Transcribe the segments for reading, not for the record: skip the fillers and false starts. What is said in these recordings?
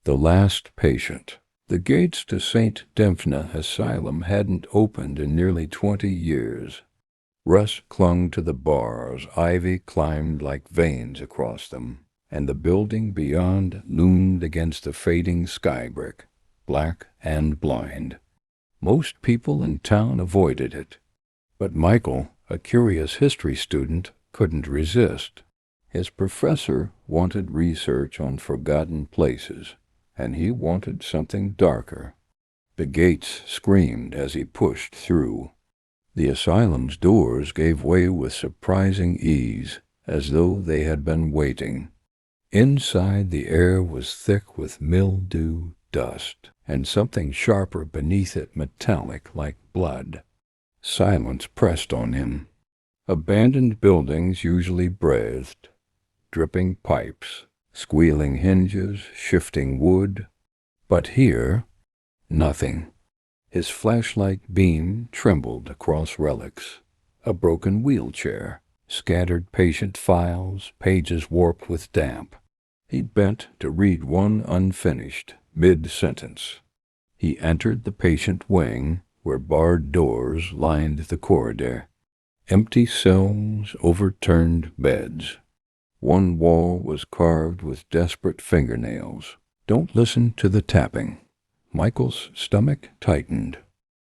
The last patient. The gates to St. Dymphna Asylum hadn't opened in nearly 20 years. Rust clung to the bars, ivy climbed like veins across them, and the building beyond loomed against the fading sky brick, black and blind. Most people in town avoided it, but Michael, a curious history student, couldn't resist. His professor wanted research on forgotten places, and he wanted something darker. The gates screamed as he pushed through. The asylum's doors gave way with surprising ease, as though they had been waiting. Inside, the air was thick with mildew, dust, and something sharper beneath it, metallic like blood. Silence pressed on him. Abandoned buildings usually breathed. Dripping pipes, squealing hinges, shifting wood. But here, nothing. His flashlight beam trembled across relics. A broken wheelchair, scattered patient files, pages warped with damp. He bent to read one unfinished, mid-sentence. He entered the patient wing, where barred doors lined the corridor. Empty cells, overturned beds. One wall was carved with desperate fingernails. Don't listen to the tapping. Michael's stomach tightened.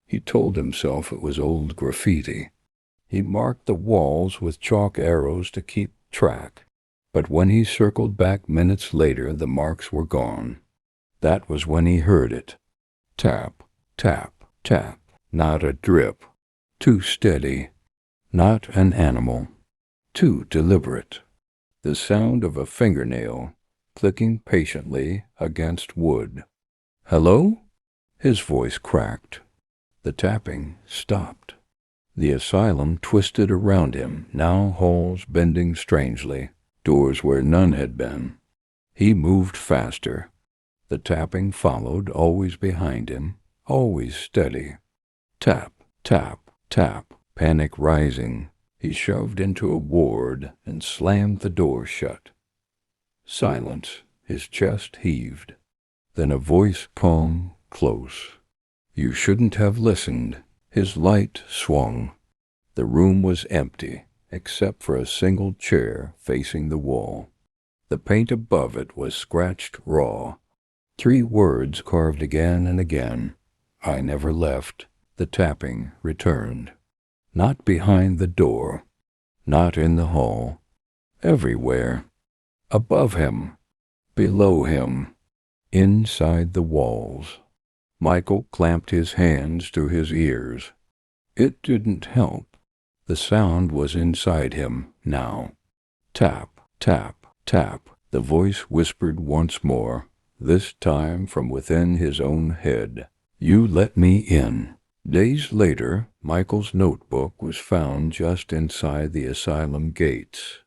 He told himself it was old graffiti. He marked the walls with chalk arrows to keep track. But when he circled back minutes later, the marks were gone. That was when he heard it. Tap, tap, tap. Not a drip. Too steady. Not an animal. Too deliberate. The sound of a fingernail clicking patiently against wood. "Hello?" His voice cracked. The tapping stopped. The asylum twisted around him, now halls bending strangely, doors where none had been. He moved faster. The tapping followed, always behind him, always steady. Tap, tap, tap, panic rising. He shoved into a ward and slammed the door shut. Silence. His chest heaved. Then a voice calm, close. "You shouldn't have listened." His light swung. The room was empty, except for a single chair facing the wall. The paint above it was scratched raw. 3 words carved again and again. "I never left." The tapping returned. Not behind the door. Not in the hall. Everywhere. Above him. Below him. Inside the walls. Michael clamped his hands to his ears. It didn't help. The sound was inside him now. Tap, tap, tap. The voice whispered once more, this time from within his own head. "You let me in." Days later, Michael's notebook was found just inside the asylum gates.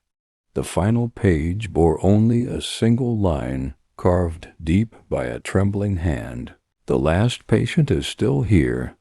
The final page bore only a single line, carved deep by a trembling hand. "The last patient is still here.